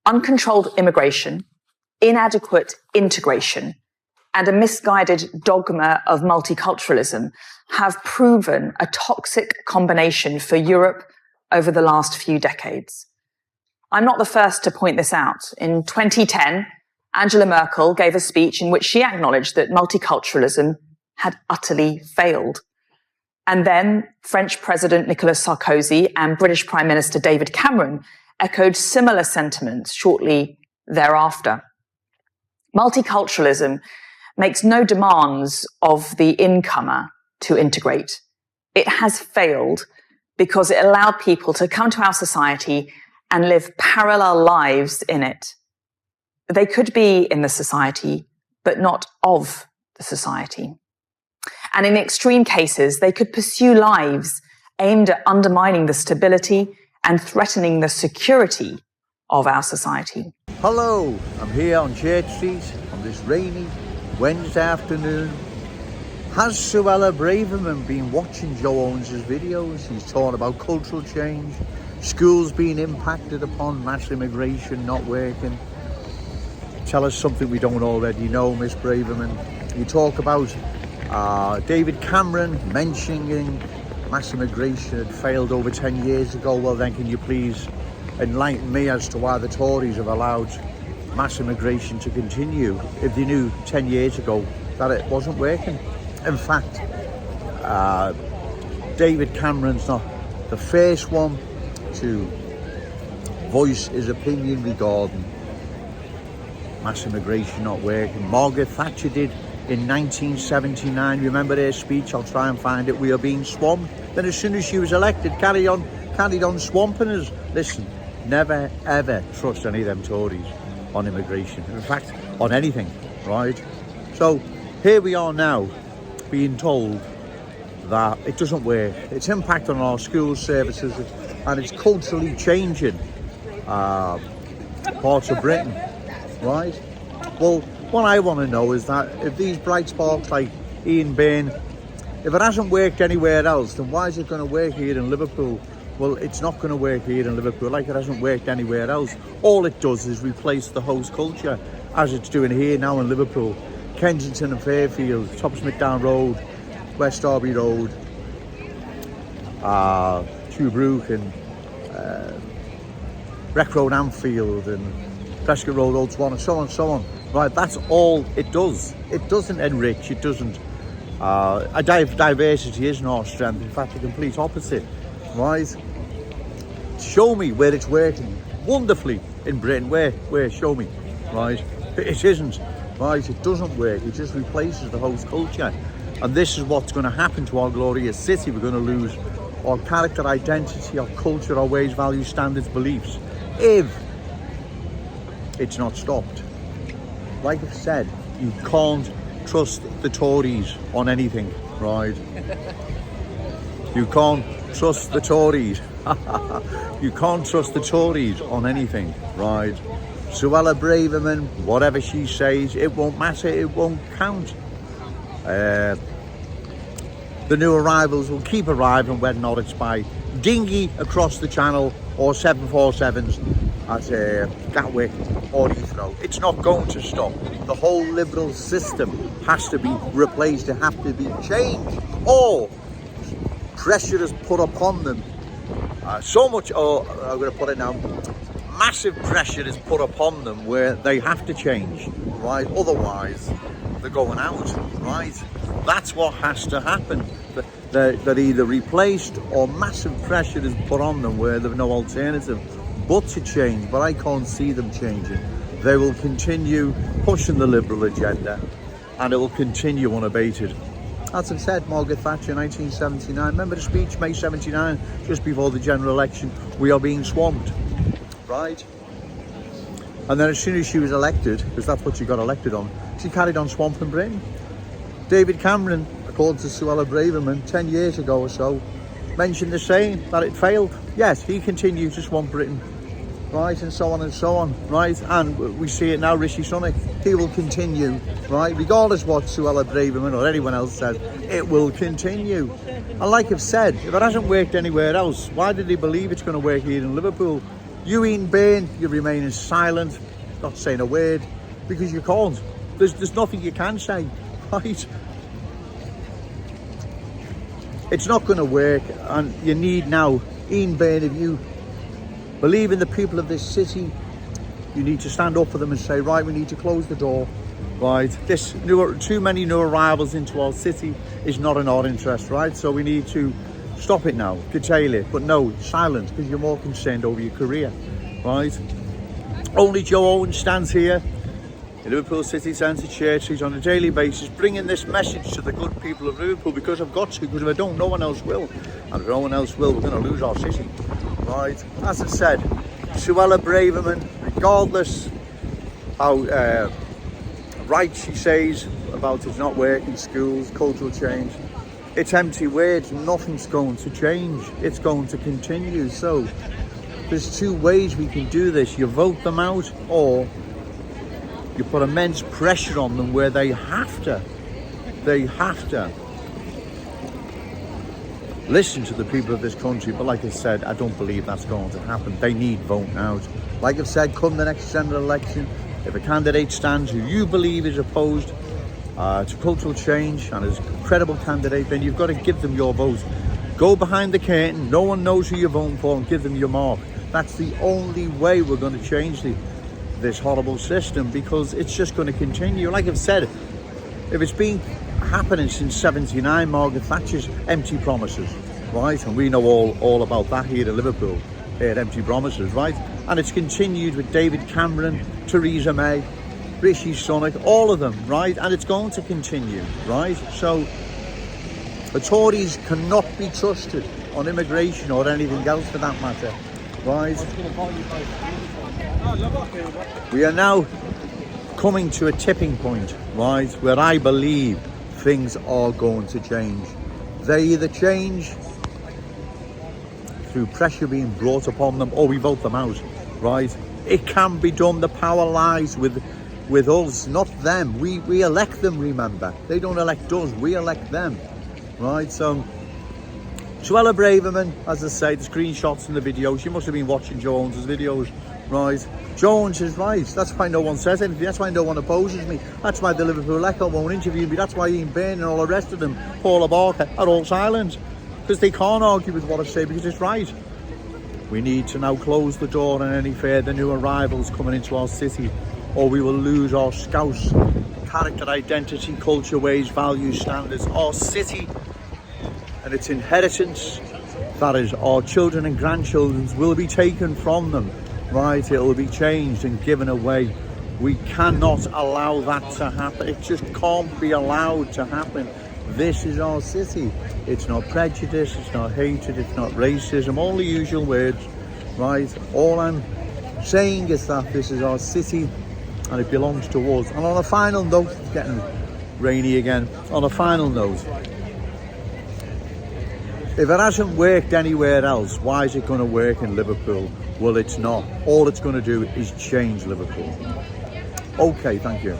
uncontrolled immigration, inadequate integration, and a misguided dogma of multiculturalism have proven a toxic combination for Europe over the last few decades. I'm not the first to point this out. In 2010, Angela Merkel gave a speech in which she acknowledged that multiculturalism had utterly failed. And then French President Nicolas Sarkozy and British Prime Minister David Cameron echoed similar sentiments shortly thereafter. Multiculturalism makes no demands of the incomer to integrate. It has failed because it allowed people to come to our society and live parallel lives in it. They could be in the society, but not of the society. And in extreme cases, they could pursue lives aimed at undermining the stability and threatening the security of our society. Hello, I'm here on Church Street on this rainy Wednesday afternoon. Has Suella Braverman been watching Joe Owen's videos? He's talking about cultural change, schools being impacted upon, mass immigration not working. Tell us something we don't already know, Miss Braverman. You talk about David Cameron mentioning mass immigration had failed over 10 years ago. Well then, can you please enlighten me as to why the Tories have allowed mass immigration to continue if they knew 10 years ago that it wasn't working? In fact, David Cameron's not the first one to voice his opinion regarding mass immigration not working. Margaret Thatcher did in 1979. Remember her speech? I'll try and find it. We are being swamped. Then as soon as she was elected, carried on swamping us. Listen, never ever trust any of them Tories on immigration. In fact, on anything, right? So here we are now being told that it doesn't work. It's impact on our school services and it's culturally changing parts of Britain, right? Well, what I want to know is that if these bright sparks like Ian Byrne, if it hasn't worked anywhere else, then why is it going to work here in Liverpool? Well, it's not going to work here in Liverpool like it hasn't worked anywhere else. All it does is replace the host culture, as it's doing here now in Liverpool. Kensington and Fairfield, Topsmith Down Road, West Derby Road, Tubrook and Wreck Road Anfield and Prescott Road Old Swan and so on and so on. Right, that's all it does. It doesn't enrich, it doesn't. Diversity isn't our strength, in fact the complete opposite, right? Show me where it's working wonderfully in Britain, where, show me, right? It isn't, right? It doesn't work, it just replaces the host culture. And this is what's going to happen to our glorious city. We're going to lose our character, identity, our culture, our ways, values, standards, beliefs, if it's not stopped. Like I've said, you can't trust the Tories on anything, right? You can't trust the Tories. You can't trust the Tories on anything, right? Suella Braverman, whatever she says, it won't matter, it won't count. The new arrivals will keep arriving, whether or not it's by dinghy across the channel or 747s at Gatwick or Heathrow. It's not going to stop. The whole liberal system has to be replaced, it has to be changed, or pressure is put upon them. So much, I'm going to put it now, massive pressure is put upon them where they have to change, right? Otherwise, they're going out, right? That's what has to happen. They're either replaced or massive pressure is put on them where there's no alternative but to change. But I can't see them changing. They will continue pushing the liberal agenda and it will continue unabated. As I've said, Margaret Thatcher, 1979. Remember the speech, May 79, just before the general election? We are being swamped, right? And then as soon as she was elected, because that's what she got elected on, she carried on swamping Britain. David Cameron, according to Suella Braverman, 10 years ago or so, mentioned the same, that it failed. Yes, he continued to swamp Britain, right, and so on, right? And we see it now, Rishi Sunak, he will continue, right? Regardless what Suella Braverman or anyone else says, it will continue. And like I've said, if it hasn't worked anywhere else, why did they believe it's going to work here in Liverpool? You, Ian Byrne, you're remaining silent, not saying a word, because you can't. There's nothing you can say, right? It's not going to work, and you need now, Ian Byrne, if you believe in the people of this city, you need to stand up for them and say, right, we need to close the door, right? Too many new arrivals into our city is not in our interest, right? So we need to stop it now, curtail it, but no, silence, because you're more concerned over your career, right? Only Joe Owen stands here in Liverpool City Centre Church. He's on a daily basis bringing this message to the good people of Liverpool, because I've got to, because if I don't, no one else will. And if no one else will, we're going to lose our city, right? As I said, Suella Braverman, regardless how right she says about it's not working, schools, cultural change, it's empty words. Nothing's going to change. It's going to continue. So there's two ways we can do this. You vote them out, or you put immense pressure on them where they have to listen to the people of this country. But like I said, I don't believe that's going to happen. They need voting out. Like I've said, come the next general election, if a candidate stands who you believe is opposed to cultural change and is a credible candidate, then you've got to give them your vote. Go behind the curtain, no one knows who you're voting for, and give them your mark. That's the only way we're going to change this horrible system, because it's just going to continue. Like I've said, if it's been happening since 79, Margaret Thatcher's empty promises, right? And we know all about that here at Liverpool, here empty promises, right? And it's continued with David Cameron, Theresa May, Rishi Sunak, all of them, right? And it's going to continue, right? So the Tories cannot be trusted on immigration or anything else for that matter, right? We are now coming to a tipping point, right, where I believe things are going to change. They either change through pressure being brought upon them, or we vote them out, right? It can be done. The power lies with us, not them. We elect them, remember. They don't elect us, we elect them, right? So Suella Braverman, as I say, the screenshots in the video, she must have been watching Joe Owens' videos, right? Joe Owens is right. That's why no one says anything. That's why no one opposes me. That's why the Liverpool Echo won't interview me. That's why Ian Byrne and all the rest of them, Paula Barker, are all silent, because they can't argue with what I say, because it's right. We need to now close the door on any further new arrivals coming into our city, or we will lose our Scouse character, identity, culture, ways, values, standards, our city and its inheritance, that is our children and grandchildren's, will be taken from them, right? It will be changed and given away. We cannot allow that to happen. It just can't be allowed to happen. This is our city. It's not prejudice, it's not hatred, it's not racism, all the usual words, right? All I'm saying is that this is our city and it belongs to us. And on a final note, it's getting rainy again. On a final note, if it hasn't worked anywhere else, why is it going to work in Liverpool? Well, it's not. All it's going to do is change Liverpool. Okay, thank you.